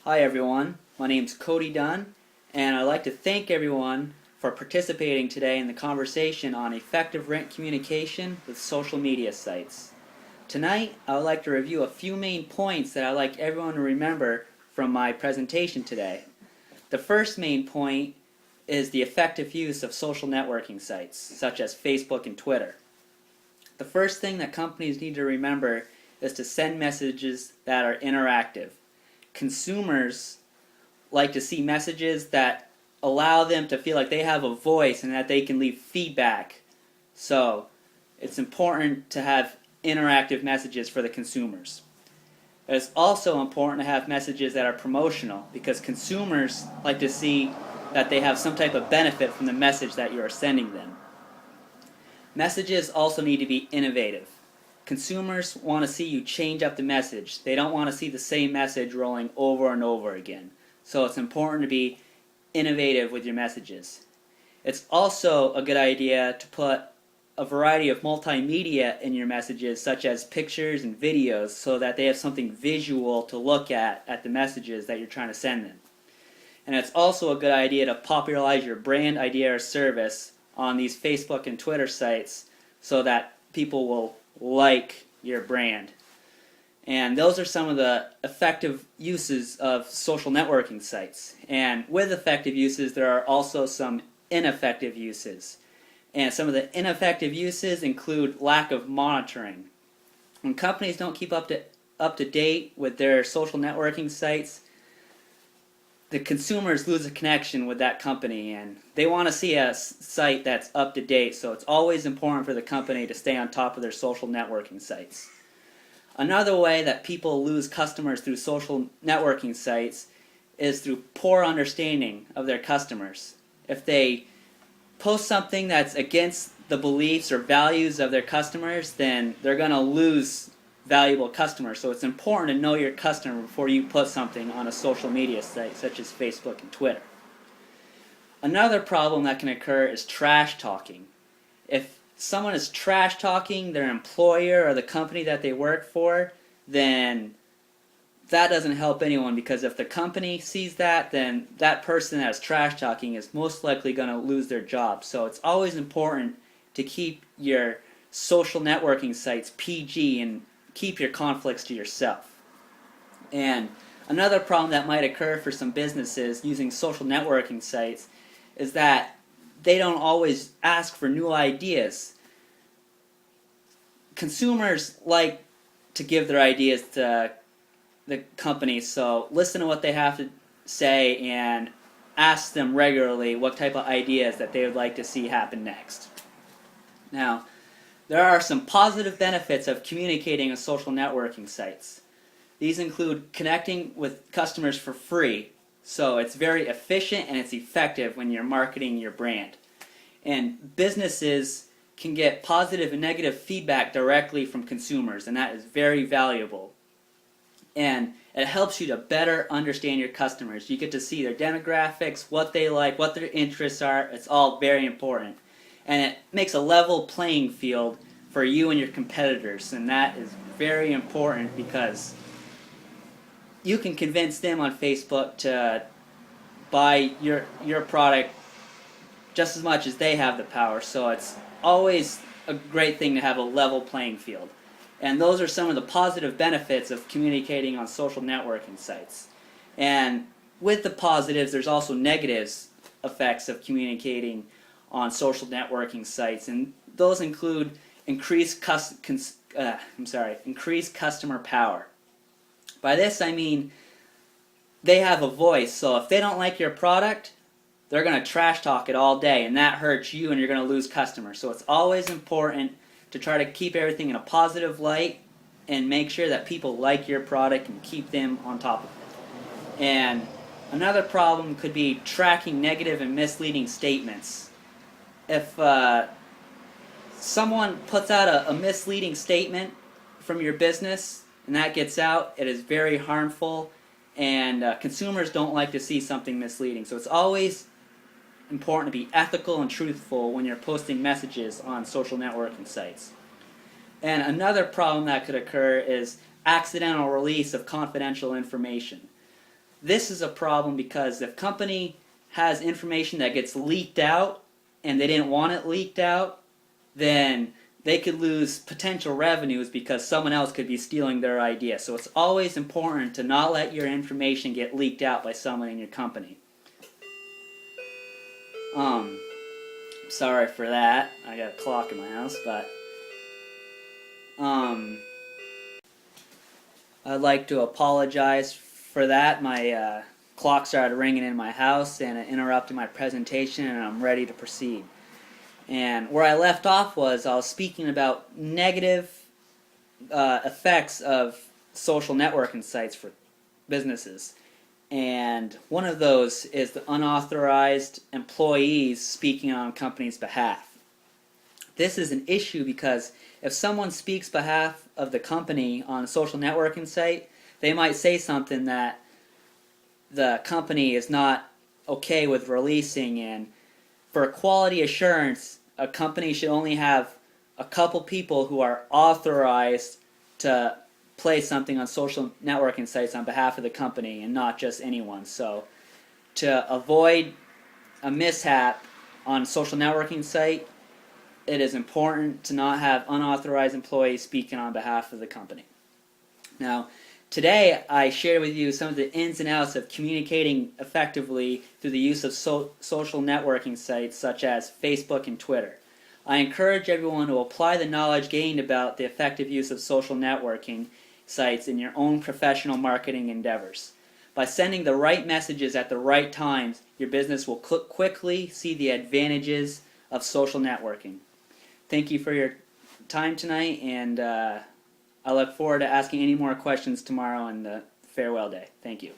Hi everyone, my name's Cody Dunn, and I'd like to thank everyone for participating today in the conversation on effective rent communication with social media sites. Tonight, I would like to review a few main points that I'd like everyone to remember from my presentation today. The first main point is the effective use of social networking sites, such as Facebook and Twitter. The first thing that companies need to remember is to send messages that are interactive. Consumers like to see messages that allow them to feel like they have a voice and that they can leave feedback. So it's important to have interactive messages for the consumers. It's also important to have messages that are promotional because consumers like to see that they have some type of benefit from the message that you are sending them. Messages also need to be innovative. Consumers want to see you change up the message. They don't want to see the same message rolling over and over again. So it's important to be innovative with your messages. It's also a good idea to put a variety of multimedia in your messages, such as pictures and videos, so that they have something visual to look at the messages that you're trying to send them. And it's also a good idea to popularize your brand idea or service on these Facebook and Twitter sites so that people will like your brand. And those are some of the effective uses of social networking sites. And with effective uses, there are also some ineffective uses. And some of the ineffective uses include lack of monitoring. When companies don't keep up to date with their social networking sites, the consumers lose a connection with that company, and they want to see a site that's up to date. So it's always important for the company to stay on top of their social networking sites. Another way that people lose customers through social networking sites is through poor understanding of their customers. If they post something that's against the beliefs or values of their customers, then they're going to lose valuable customers. So it's important to know your customer before you put something on a social media site such as Facebook and Twitter. Another problem that can occur is trash talking. If someone is trash talking their employer or the company that they work for, then that doesn't help anyone, because if the company sees that, then that person that's trash talking is most likely going to lose their job. So it's always important to keep your social networking sites PG and keep your conflicts to yourself. And another problem that might occur for some businesses using social networking sites is that they don't always ask for new ideas. Consumers like to give their ideas to the companies, so listen to what they have to say and ask them regularly what type of ideas that they would like to see happen next. Now, there are some positive benefits of communicating on social networking sites. These include connecting with customers for free, so it's very efficient and it's effective when you're marketing your brand. And businesses can get positive and negative feedback directly from consumers, and that is very valuable. And it helps you to better understand your customers. You get to see their demographics, what they like, what their interests are. It's all very important. And it makes a level playing field for you and your competitors, and that is very important because you can convince them on Facebook to buy your product just as much as they have the power. So it's always a great thing to have a level playing field. And those are some of the positive benefits of communicating on social networking sites. And with the positives, there's also negatives effects of communicating on social networking sites, and those include increased customer power. By this I mean they have a voice, so if they don't like your product, they're going to trash talk it all day, and that hurts you and you're going to lose customers. So it's always important to try to keep everything in a positive light and make sure that people like your product and keep them on top of it. And another problem could be tracking negative and misleading statements. If someone puts out a misleading statement from your business and that gets out, it is very harmful, and consumers don't like to see something misleading. So it's always important to be ethical and truthful when you're posting messages on social networking sites. And another problem that could occur is accidental release of confidential information. this is a problem because if company has information that gets leaked out and they didn't want it leaked out, then they could lose potential revenues because someone else could be stealing their idea. So it's always important to not let your information get leaked out by someone in your company. Sorry for that. I got a clock in my house, but I'd like to apologize for that. My clock started ringing in my house and it interrupted my presentation, and I'm ready to proceed. And where I left off was I was speaking about negative effects of social networking sites for businesses. And one of those is the unauthorized employees speaking on a company's behalf. This is an issue because if someone speaks behalf of the company on a social networking site, they might say something that the company is not okay with releasing, and for quality assurance, a company should only have a couple people who are authorized to play something on social networking sites on behalf of the company and not just anyone. So to avoid a mishap on a social networking site, it is important to not have unauthorized employees speaking on behalf of the company. Now, today I shared with you some of the ins and outs of communicating effectively through the use of social networking sites such as Facebook and Twitter. I encourage everyone to apply the knowledge gained about the effective use of social networking sites in your own professional marketing endeavors. By sending the right messages at the right times, your business will quickly see the advantages of social networking. Thank you for your time tonight, and I look forward to asking any more questions tomorrow on the farewell day. Thank you.